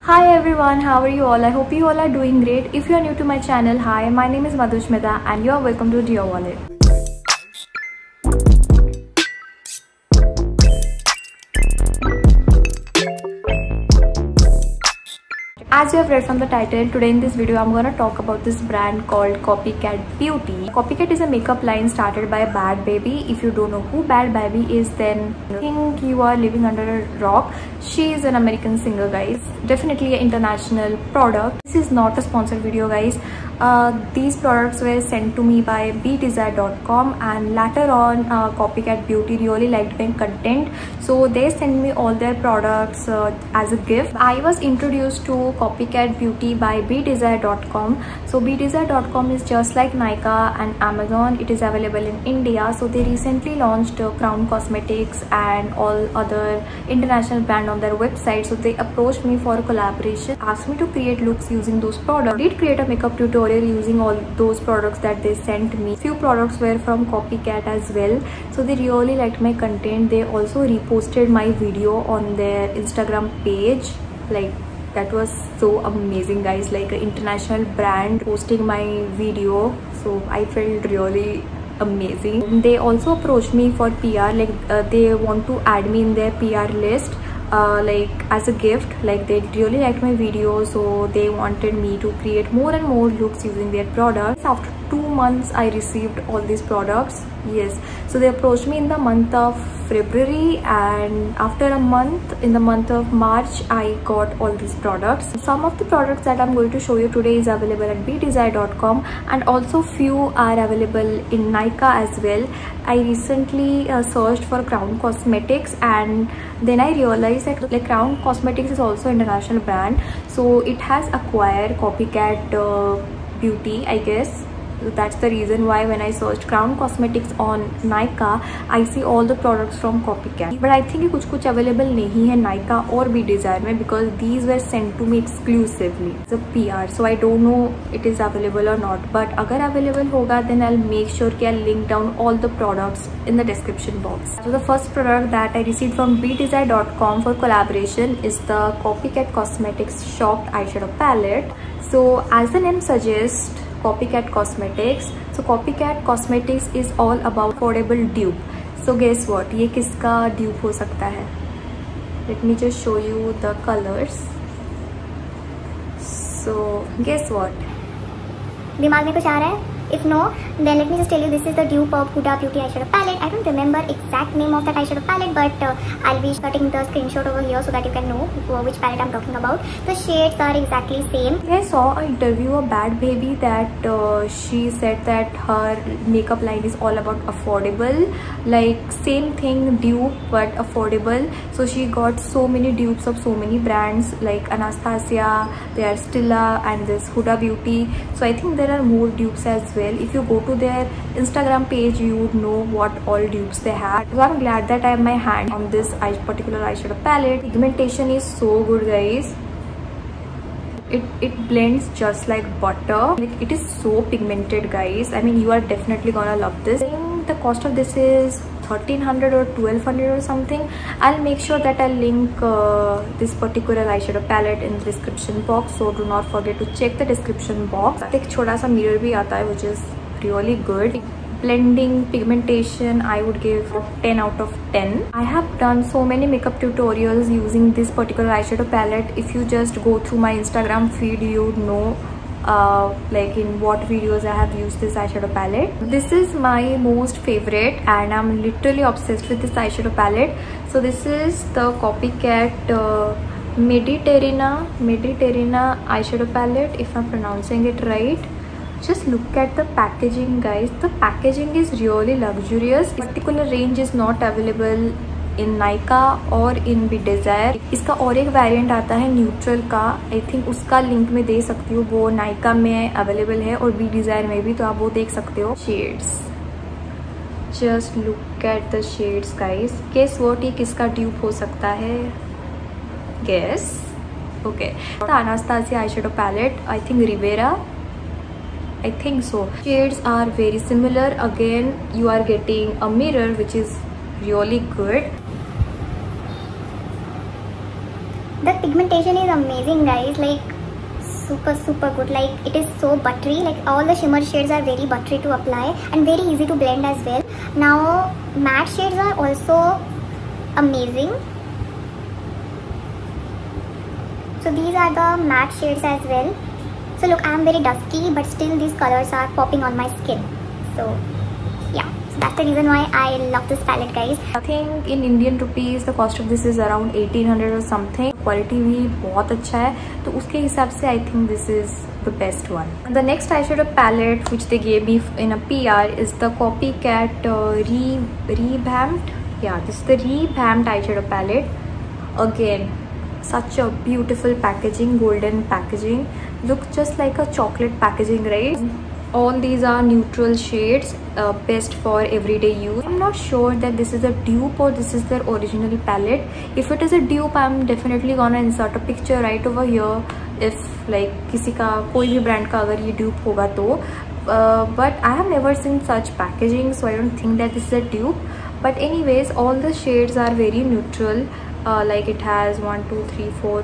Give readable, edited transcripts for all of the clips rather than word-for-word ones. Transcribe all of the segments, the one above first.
Hi everyone, how are you all? I hope you all are doing great. If you are new to my channel, hi, my name is Madhushmita and you are welcome to Dear Wallet. As you have read from the title, today in this video I'm gonna talk about this brand called Copycat Beauty. Copycat is a makeup line started by Bhad Bhabie. If you don't know who Bhad Bhabie is, then I think you are living under a rock. She is an American singer, guys. Definitely an international product. This is not a sponsored video, guys. These products were sent to me by BeDesire.com, and later on Copycat Beauty really liked my content, so they sent me all their products as a gift. I was introduced to Copycat Beauty by BeDesire.com. So BeDesire.com is just like Nykaa and Amazon. It is available in India. So they recently launched Crown Cosmetics and all other international brand on their website. So they approached me for a collaboration, asked me to create looks using those products. I did create a makeup tutorial using all those products that they sent me. Few products were from Copycat as well, so they really liked my content. They also reposted my video on their Instagram page. Like, that was so amazing, guys. Like an international brand posting my video, so I felt really amazing. They also approached me for PR, like they want to add me in their PR list, like as a gift. Like they really liked my video, so they wanted me to create more and more looks using their products. After 2 months I received all these products. Yes, so they approached me in the month of February, and after a month, in the month of March, I got all these products. Some of the products that I'm going to show you today is available at BeDesire.com, and also few are available in Nykaa as well. I recently searched for Crown Cosmetics, and then I realized that like Crown Cosmetics is also an international brand, so it has acquired Copycat Beauty, I guess. So that's the reason why when I searched Crown Cosmetics on Nykaa, I see all the products from Copycat. But I think कुछ available नहीं है Nykaa or BeDesire में, because these were sent to me exclusively. It's a PR, so I don't know it is available or not. But अगर available होगा, then I'll make sure कि I'll link down all the products in the description box. So the first product that I received from BeDesire.com for collaboration is the Copycat Cosmetics Shocked Eyeshadow Palette. So as the name suggests, Copycat Cosmetics. So Copycat Cosmetics is all about affordable dupe. So guess what? ये किसका dupe हो सकता है? Let me just show you the colors. So guess what? दिमाग में कुछ आ रहा है? If no, then let me just tell you, this is the dupe of Huda Beauty eyeshadow palette. I don't remember exact name of that eyeshadow palette, but I'll be cutting the screenshot over here so that you can know which palette I'm talking about. The shades are exactly same. I saw an interview of Bhad Bhabie that she said that her makeup line is all about affordable, like same thing, dupe but affordable. So she got so many dupes of so many brands like Anastasia, there's Stila, and this Huda Beauty. So I think there are more dupes as well. If you go to their Instagram page, you would know what all dupes they have. So I'm glad that I have my hand on this particular eyeshadow palette. Pigmentation is so good, guys. It blends just like butter. Like, it is so pigmented, guys. I mean, you are definitely gonna love this. I think the cost of this is 1300 or 1200 or something. I'll make sure that I'll link this particular eyeshadow palette in the description box, so do not forget to check the description box. एक छोटा सा mirror भी आता है, which is really good. Blending, pigmentation, I would give 10 out of 10. I have done so many makeup tutorials using this particular eyeshadow palette. If you just go through my Instagram feed, you would know like in what videos I have used this eyeshadow palette. This is my most favorite, and I'm literally obsessed with this eyeshadow palette. So this is the Copycat Mediterranean eyeshadow palette, if I'm pronouncing it right. Just look at the packaging, guys. The packaging is really luxurious. This particular range is not available in Nykaa or in BeDesire. इसका और एक variant आता है neutral का, I think उसका link में दे सकती हूँ, वो Nykaa में अवेलेबल है और BeDesire में भी, तो आप वो देख सकते हो. Shades, just look at the shades, guys. Guess what? ये किसका dupe हो सकता है? Guess. Okay. The Anastasia eyeshadow palette, I think Rivera. I think so. Shades are very similar. Again, you are getting a mirror, which is really good. The pigmentation is amazing, guys. Like super good. Like it is so buttery. Like all the shimmer shades are very buttery to apply and very easy to blend as well. Now matte shades are also amazing. So these are the matte shades as well. So look, I am very dusky, but still these colors are popping on my skin. So yeah, so that's the reason why I love this palette, guys. I think in Indian rupees the cost of this is around 1800 or something. Quality भी बहुत अच्छा है, तो उसके हिसाब से I think this is the best one. The next eyeshadow palette which they gave me in a PR is the Copycat revamped. Yeah, this is the revamped eyeshadow palette. Again, such a beautiful packaging, golden packaging. Look just like a chocolate packaging, right? All these are neutral shades, best for everyday use. I'm not sure that this is a dupe or this is their original palette. If it is a dupe, I'm definitely gonna insert a picture right over here. If like किसी का कोई भी brand का अगर ये dupe होगा तो, but I have never seen such packaging, so I don't think that this is a dupe. But anyways, all the shades are very neutral. Like it has 1 2 3 4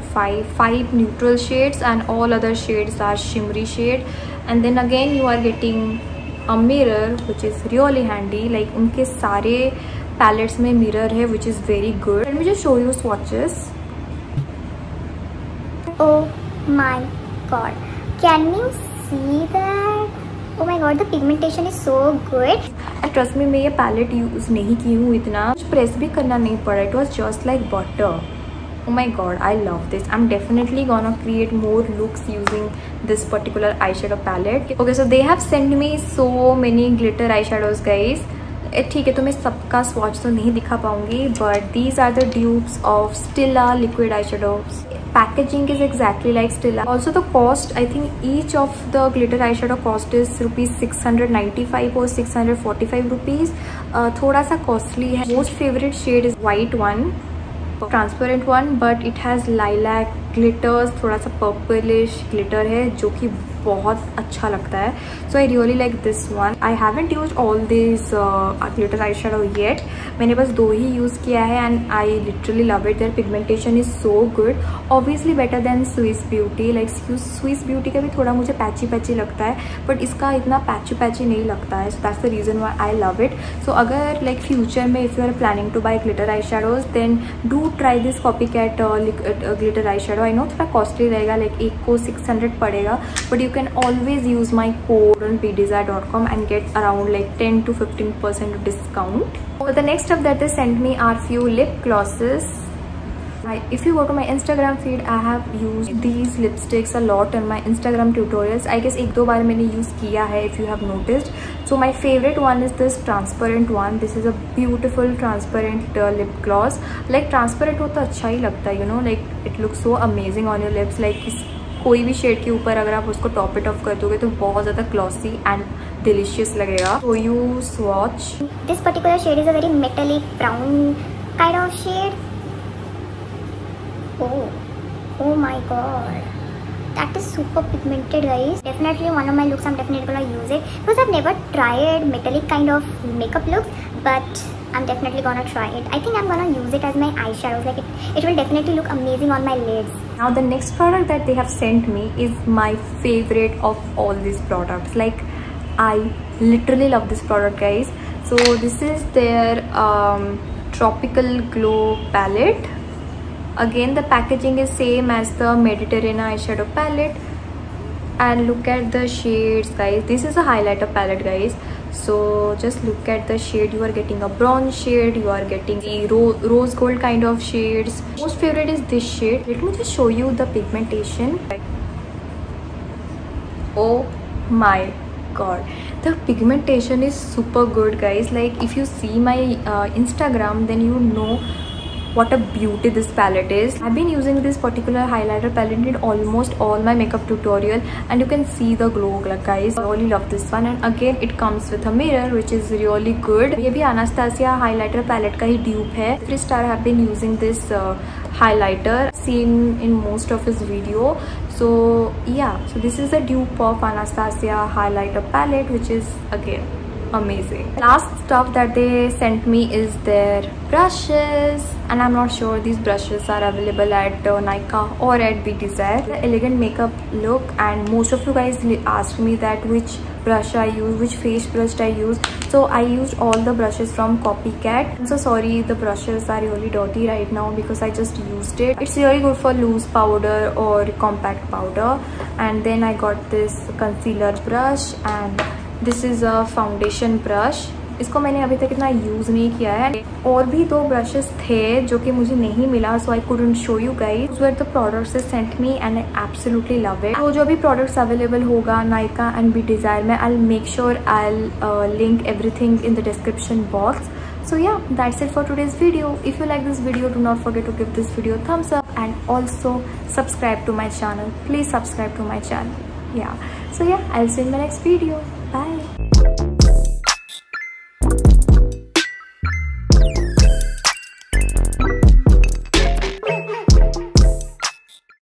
5 neutral shades and all other shades are shimmery shade. And then again you are getting a mirror which is really handy. Like उनके सारे palettes में mirror है, which is very good. Let me just show you swatches. Oh my god, can you see that? Oh my god, the pigmentation is so good. Trust me, मैं ये palette use नहीं की हूँ इतना, press भी करना नहीं पड़ा. It was just like butter. Oh my god, I love this. I'm definitely gonna create more looks using this particular eyeshadow palette. Okay, so they have sent me so many glitter eyeshadows, guys. ठीक है, तो मैं सबका swatch तो नहीं दिखा पाऊंगी, but these are the dupes of Stila liquid eyeshadows. Packaging is exactly like Stila. Also the cost, I think each of the glitter eyeshadow cost is rupees 695 or 645 rupees. थोड़ा सा costly है. Most favorite shade is white one, transparent one, but it has lilac glitters, थोड़ा सा purplish glitter है जो कि बहुत अच्छा लगता है. So I really like this one. I haven't used all these glitter eyeshadow yet. मैंने बस 2 ही use किया है and I literally love it. Their pigmentation is so good. Obviously better than Swiss Beauty. Like Swiss Beauty का भी थोड़ा मुझे patchy लगता है, but इसका इतना patchy नहीं लगता है. So that's the reason why I love it. So अगर like future में if you are planning to buy glitter eyeshadows, then do try this Copycat glitter eyeshadow. I know थोड़ा costly रहेगा, like एक को 600 पड़ेगा, but you can always use my code on pdesire.com and get around like 10 to 15% discount. So the next up that they sent me are few lip glosses. If you go to my Instagram feed, I have used these lipsticks a lot in my Instagram tutorials. I guess 1-2 बार मैंने use किया है, if you have noticed. So my favorite one is this transparent one. This is a beautiful transparent lip gloss. Like transparent होता अच्छा ही लगता है, you know, like it looks so amazing on your lips. Like कोई भी shade के ऊपर अगर आप उसको टॉप इट ऑफ कर दोगे तो बहुत ज़्यादा ग्लॉसी एंड डिलीशियस लगेगा. So you swatch. This particular shade is a very metallic brown kind of shade. Oh my god, that is super pigmented, guys. Definitely one of my looks, I'm definitely gonna use it because I've never tried metallic kind of makeup looks, but I'm definitely gonna try it. I think I'm gonna use it as my eyeshadows. Like it will definitely look amazing on my lids. Now the next product that they have sent me is my favorite of all these products. Like I literally love this product, guys. So this is their Tropical Glow palette. Again the packaging is same as the Mediterranean eyeshadow palette, and look at the shades, guys. This is a highlighter palette, guys. So just look at the shade. You are getting a bronze shade, you are getting the rose gold kind of shades. Most favorite is this shade. Let me just show you the pigmentation. Oh my god, the pigmentation is super good, guys. Like if you see my Instagram, then you know what a beauty this palette is. I've been using this particular highlighter palette in almost all my makeup tutorial, and you can see the glow, guys. I really love this one. And again it comes with a mirror, which is really good. ये भी Anastasia highlighter palette का ही dupe है. Freestar have been using this highlighter, seen in most of his video. So yeah, so this is a dupe of Anastasia highlighter palette, which is again amazing. Last stuff that they sent me is their brushes, and I'm not sure these brushes are available at Nykaa or at Beautyzaire. The elegant makeup look, and most of you guys asked me that which brush I use, which face brush I use. So I used all the brushes from Copycat. I'm so sorry the brushes are really dirty right now because I just used it. It's really good for loose powder or compact powder. And then I got this concealer brush, and this is a foundation brush. इसको मैंने अभी तक इतना use नहीं किया है. और भी 2 ब्रशेस थे जो कि मुझे नहीं मिला, so I couldn't show you guys. Those were the products they sent me and I absolutely love it. तो जो भी products available होगा Nykaa and Beautyzaire में, I'll make sure I'll link everything in the description box. So yeah, that's it for today's video. If you like this video, do not forget to give this video a thumbs up and also subscribe to my channel. Please subscribe to my channel. Yeah. So yeah, I'll see you in my next video. Bye.